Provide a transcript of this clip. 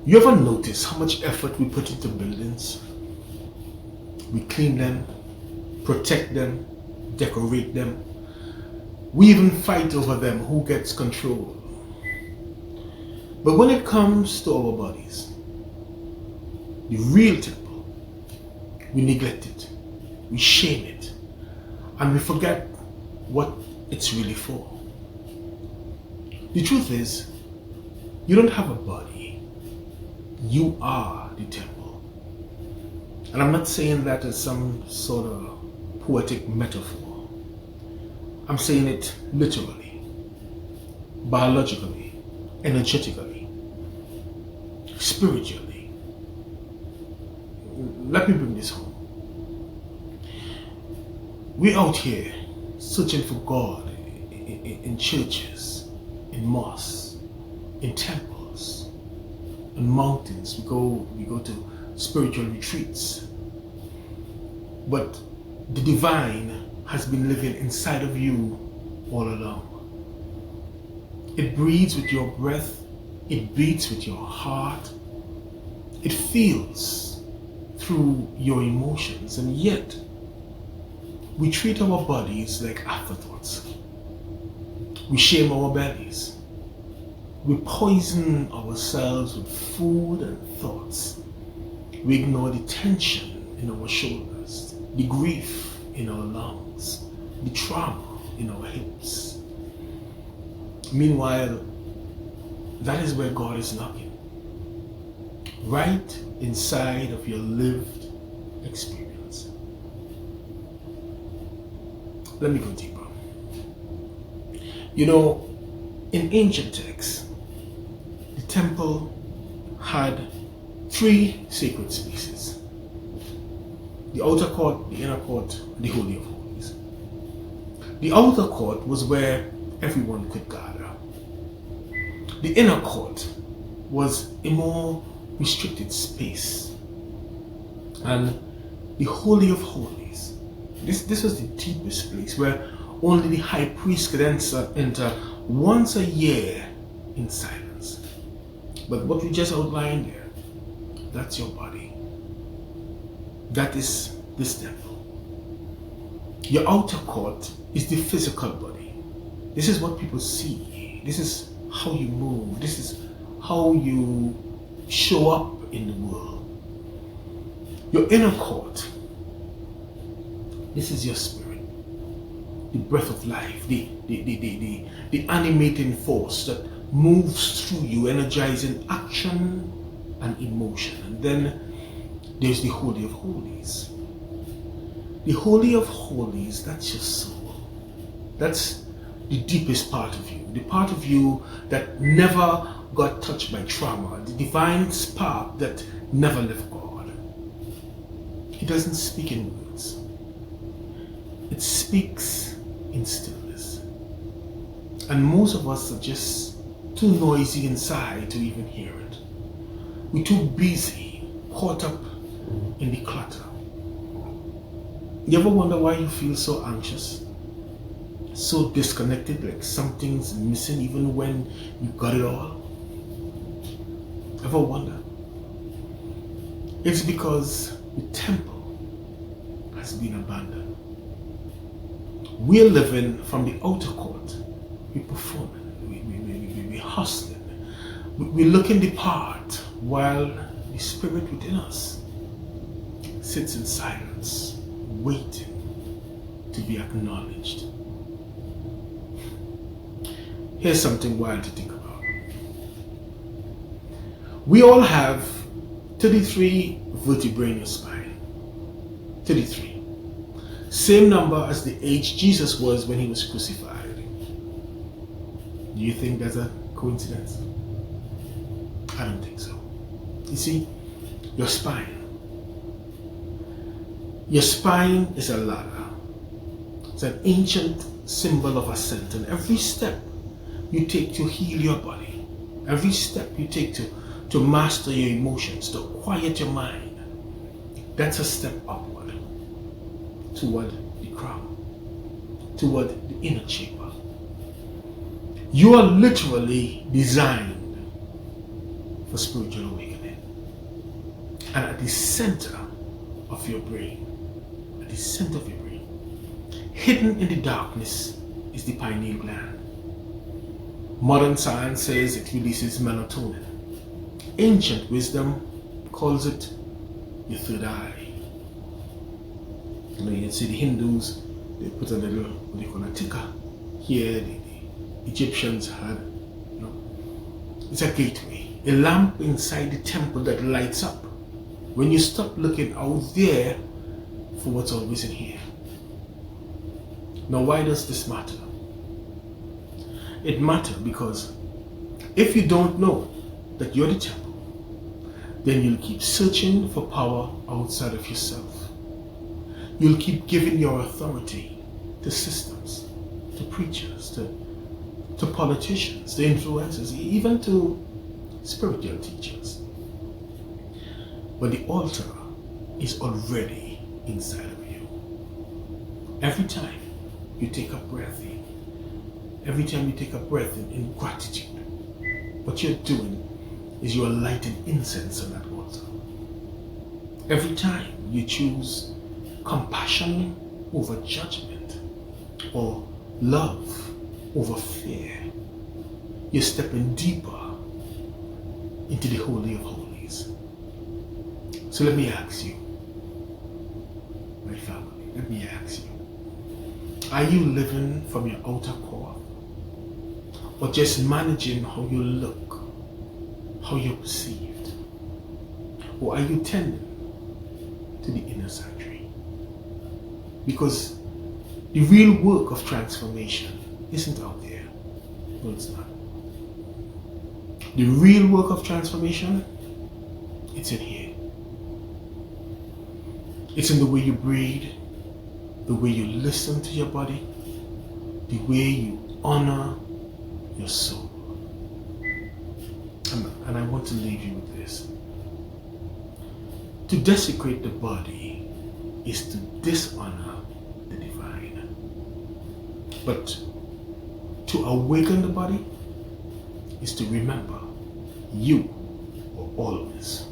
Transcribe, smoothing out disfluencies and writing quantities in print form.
You ever notice how much effort we put into buildings? We clean them, protect them, decorate them. We even fight over them, who gets control. But when it comes to our bodies, the real temple, we neglect it, we shame it, and we forget what it's really for. The truth is, you don't have a body, you are the temple. And I'm not saying that as some sort of poetic metaphor. I'm saying it literally, biologically, energetically, spiritually. Let me bring this home. We're out here searching for God in churches, in mosques, in temples, in mountains. We go to spiritual retreats. But the divine has been living inside of you all along. It breathes with your breath, it beats with your heart, it feels through your emotions, and yet we treat our bodies like afterthoughts. We shame our bellies. We poison ourselves with food and thoughts. We ignore the tension in our shoulders, the grief in our lungs, the trauma in our hips. Meanwhile, that is where God is knocking. Right inside of your lived experience. Let me go deeper. You know, in ancient texts, the temple had 3 sacred spaces: the outer court, the inner court, and the Holy of Holies. The outer court was where everyone could gather. The inner court was a more restricted space. And the Holy of Holies, this was the deepest place where only the high priest could enter once a year in silence. But what we just outlined there, that's your body. That is this temple. Your outer court is the physical body. This is what people see. This is how you move. This is how you show up in the world. Your inner court, this is your spirit, the breath of life, the animating force that moves through you, energizing action and emotion. And then there's the Holy of Holies. The Holy of Holies, that's your soul. That's the deepest part of you, the part of you that never got touched by trauma, the divine spark that never left God. It doesn't speak in words. It speaks in stillness. And most of us are just too noisy inside to even hear it. We're too busy, caught up in the clutter. You ever wonder why you feel so anxious? So disconnected, like something's missing even when you got it all? Ever wonder? It's because the temple has been abandoned. We're living from the outer court. We're performing, we're hustling, we're looking the part while the spirit within us sits in silence, waiting to be acknowledged. Here's something wild to think about. We all have 33 vertebrae in your spine. 33. Same number as the age Jesus was when he was crucified. Do you think that's a coincidence? I don't think so. You see, your spine. Your spine is a ladder. It's an ancient symbol of ascent, and every step you take to heal your body, every step you take to master your emotions, to quiet your mind, that's a step upward toward the crown, toward the inner chamber. You are literally designed for spiritual awakening. And at the center of your brain, hidden in the darkness, is the pineal gland. Modern science says it releases melatonin. Ancient wisdom calls it your third eye. You see the Hindus, they put a little, what they call a tikka here. The Egyptians had, it's a gateway, a lamp inside the temple that lights up when you stop looking out there for what's always in here. Now, why does this matter? It matters because if you don't know that you're the temple, then you'll keep searching for power outside of yourself. You'll keep giving your authority to systems, to preachers, to politicians, to influencers, even to spiritual teachers. But the altar is already inside of you. Every time you take a breath in, in gratitude, what you're doing is you're lighting incense on that altar. Every time you choose compassion over judgment or love over fear, you're stepping deeper into the Holy of Holies. So let me ask you, my family, let me ask you, are you living from your outer core, or just managing how you look, how you're perceived? Or are you tending to the inner sanctuary? Because the real work of transformation isn't out there. No, it's not. The real work of transformation, it's in here. It's in the way you breathe, the way you listen to your body, the way you honor your soul. And I want to leave you with this. To desecrate the body is to dishonor the divine. But to awaken the body is to remember you are always